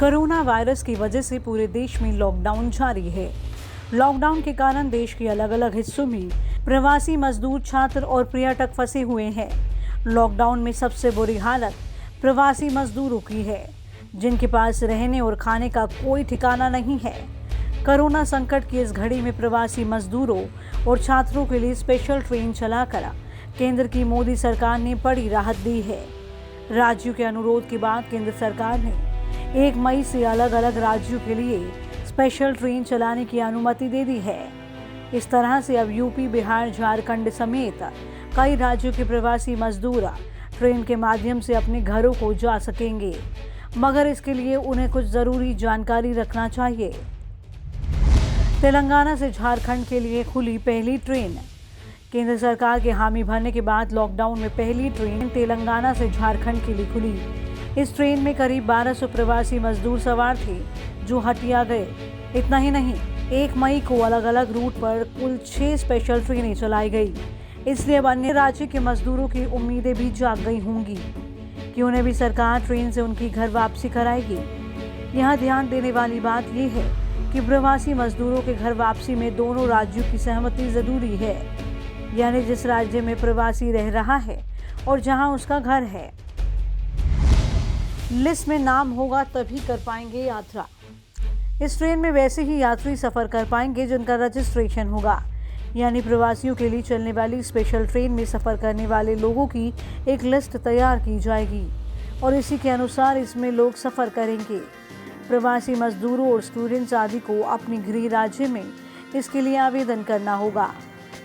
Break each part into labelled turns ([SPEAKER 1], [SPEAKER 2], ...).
[SPEAKER 1] Corona virus की वजह से पूरे देश में लॉकडाउन जारी है। लॉकडाउन के कारण देश के अलग अलग हिस्सों में प्रवासी मजदूर, छात्र और पर्यटक फंसे हुए हैं। लॉकडाउन में सबसे बुरी हालत प्रवासी मजदूरों की है, जिनके पास रहने और खाने का कोई ठिकाना नहीं है। कोरोना संकट की इस घड़ी में प्रवासी मजदूरों और छात्रों के लिए स्पेशल ट्रेन चलाकर केंद्र की मोदी सरकार ने बड़ी राहत दी है। राज्यों के अनुरोध के बाद केंद्र सरकार ने 1 मई से अलग अलग राज्यों के लिए स्पेशल ट्रेन चलाने की अनुमति दे दी है। इस तरह से अब यूपी, बिहार, झारखंड समेत कई राज्यों के प्रवासी मजदूर ट्रेन के माध्यम से अपने घरों को जा सकेंगे, मगर इसके लिए उन्हें कुछ जरूरी जानकारी रखना चाहिए। तेलंगाना से झारखंड के लिए खुली पहली ट्रेन। केंद्र सरकार के हामी भरने के बाद लॉकडाउन में पहली ट्रेन तेलंगाना से झारखंड के लिए खुली। इस ट्रेन में करीब 1200 प्रवासी मजदूर सवार थे, जो हटिया गए। इतना ही नहीं, 1 मई को अलग अलग रूट पर कुल 6 स्पेशल ट्रेनें चलाई गई। इसलिए अब अन्य राज्य के मजदूरों की उम्मीदें भी जाग गई होंगी कि उन्हें भी सरकार ट्रेन से उनकी घर वापसी कराएगी। यहाँ ध्यान देने वाली बात यह है कि प्रवासी मजदूरों के घर वापसी में दोनों राज्यों की सहमति जरूरी है, यानी जिस राज्य में प्रवासी रह रहा है और जहां उसका घर है। लिस्ट में नाम होगा तभी कर पाएंगे यात्रा। इस ट्रेन में वैसे ही यात्री सफर कर पाएंगे जिनका रजिस्ट्रेशन होगा, यानी प्रवासियों के लिए चलने वाली स्पेशल ट्रेन में सफर करने वाले लोगों की एक लिस्ट तैयार की जाएगी और इसी के अनुसार इसमें लोग सफर करेंगे। प्रवासी मजदूरों और स्टूडेंट्स आदि को अपने गृह राज्य में इसके लिए आवेदन करना होगा।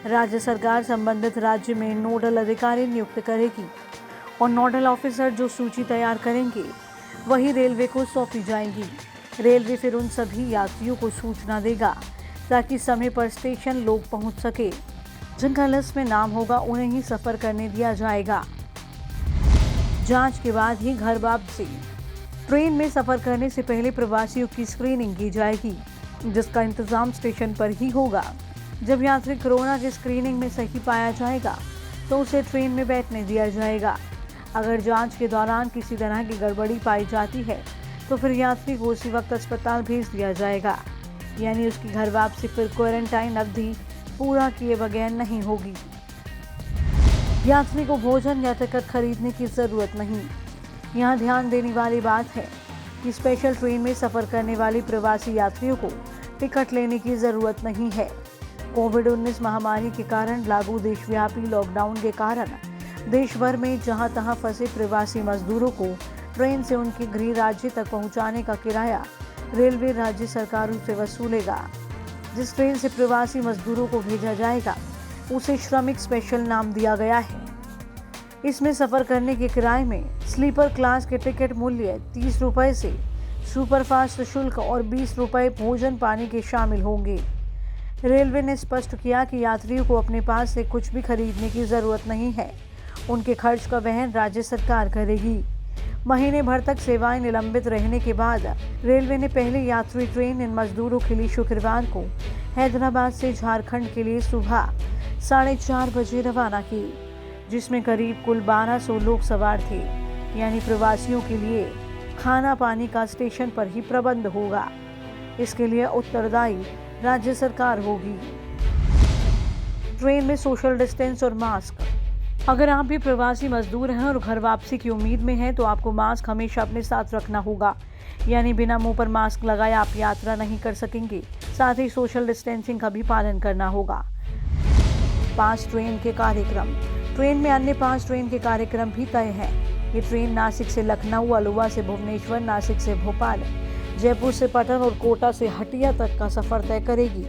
[SPEAKER 1] राज्य सरकार संबंधित राज्य में नोडल अधिकारी नियुक्त करेगी और नोडल ऑफिसर जो सूची तैयार करेंगे वही रेलवे को सौंपी जाएगी। रेलवे फिर उन सभी यात्रियों को सूचना देगा ताकि समय पर स्टेशन लोग पहुंच सके। जिनका लिस्ट में नाम होगा उन्हें ही सफर करने दिया जाएगा। जांच के बाद ही घर वापसी। ट्रेन में सफर करने से पहले प्रवासियों की स्क्रीनिंग की जाएगी, जिसका इंतजाम स्टेशन पर ही होगा। जब यात्री कोरोना की स्क्रीनिंग में सही पाया जाएगा तो उसे ट्रेन में बैठने दिया जाएगा। अगर जांच के दौरान किसी तरह की गड़बड़ी पाई जाती है तो फिर यात्री को उसी वक्त अस्पताल भेज दिया जाएगा, यानी उसकी घर वापसी फिर क्वारंटाइन अवधि पूरा किए बगैर नहीं होगी। यात्री को भोजन या टिकट खरीदने की ज़रूरत नहीं। यहाँ ध्यान देने वाली बात है कि स्पेशल ट्रेन में सफ़र करने वाली प्रवासी यात्रियों को टिकट लेने की ज़रूरत नहीं है। कोविड-19 महामारी के कारण लागू देशव्यापी लॉकडाउन के कारण देश भर में जहां तहां फंसे प्रवासी मजदूरों को ट्रेन से उनके गृह राज्य तक पहुंचाने का किराया रेलवे राज्य सरकारों से वसूलेगा। जिस ट्रेन से प्रवासी मजदूरों को भेजा जाएगा उसे श्रमिक स्पेशल नाम दिया गया है। इसमें सफ़र करने के किराए में स्लीपर क्लास के टिकट मूल्य 30 रुपये से सुपरफास्ट शुल्क और 20 रुपये भोजन पानी के शामिल होंगे। रेलवे ने स्पष्ट किया कि यात्रियों को अपने पास से कुछ भी खरीदने की ज़रूरत नहीं है। उनके खर्च का वहन राज्य सरकार करेगी। महीने भर तक सेवाएं निलंबित रहने के बाद रेलवे ने पहली यात्री ट्रेन इन मजदूरों के लिए शुक्रवार को हैदराबाद से झारखंड के लिए सुबह 4:30 बजे रवाना की, जिसमें करीब कुल 1200 लोग सवार थे। यानी प्रवासियों के लिए खाना पानी का स्टेशन पर ही प्रबंध होगा। इसके लिए उत्तरदायी राज्य सरकार होगी। ट्रेन में सोशल डिस्टेंस और मास्क। अगर आप भी प्रवासी मजदूर हैं और घर वापसी की उम्मीद में हैं तो आपको मास्क हमेशा अपने साथ रखना होगा, यानी बिना मुंह पर मास्क लगाए आप यात्रा नहीं कर सकेंगे। साथ ही सोशल डिस्टेंसिंग का भी पालन करना होगा। 5 ट्रेन के कार्यक्रम। ट्रेन में अन्य 5 ट्रेन के कार्यक्रम भी तय हैं। ये ट्रेन नासिक से लखनऊ, अल्वा से भुवनेश्वर, नासिक से भोपाल, जयपुर से पटन और कोटा से हटिया तक का सफर तय करेगी।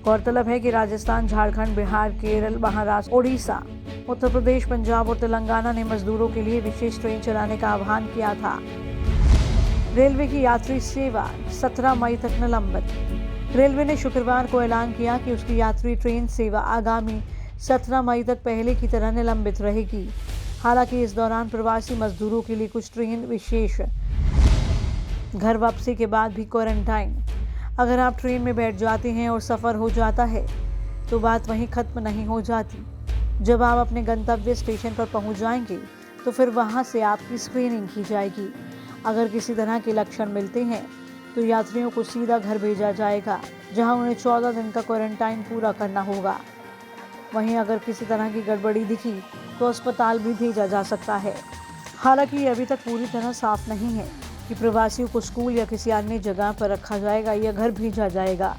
[SPEAKER 1] गौरतलब है कि राजस्थान, झारखंड, बिहार, केरल, महाराष्ट्र, ओडिशा, उत्तर प्रदेश, पंजाब और तेलंगाना ने मजदूरों के लिए विशेष ट्रेन चलाने का आह्वान किया था। रेलवे की यात्री सेवा 17 मई तक निलंबित। रेलवे ने शुक्रवार को ऐलान किया कि उसकी यात्री ट्रेन सेवा आगामी 17 मई तक पहले की तरह निलंबित रहेगी। हालांकि इस दौरान प्रवासी मजदूरों के लिए कुछ ट्रेन विशेष घर वापसी के बाद भी क्वारंटाइन। अगर आप ट्रेन में बैठ जाते हैं और सफ़र हो जाता है तो बात वहीं ख़त्म नहीं हो जाती। जब आप अपने गंतव्य स्टेशन पर पहुंच जाएंगे तो फिर वहां से आपकी स्क्रीनिंग की जाएगी। अगर किसी तरह के लक्षण मिलते हैं तो यात्रियों को सीधा घर भेजा जाएगा, जहां उन्हें 14 दिन का क्वारंटाइन पूरा करना होगा। वहीं अगर किसी तरह की गड़बड़ी दिखी तो अस्पताल भी भेजा जा सकता है। हालांकि ये अभी तक पूरी तरह साफ नहीं है कि प्रवासियों को स्कूल या किसी अन्य जगह पर रखा जाएगा या घर भेजा जाएगा।